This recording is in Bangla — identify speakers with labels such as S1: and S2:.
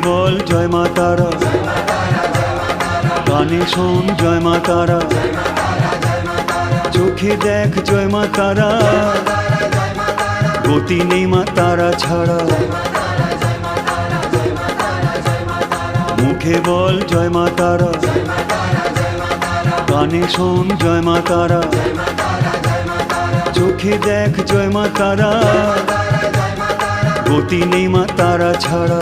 S1: বল জয় মা তারা, কানে শোন জয় মা তারা, চোখে দেখ জয় মা তারা, গতি নেই মা তারা ছাড়া। মুখে বল জয় মা তারা, কানে শোন জয় মা তারা, চোখে দেখ জয় মা তারা, গতি নেই মা তারা ছাড়া।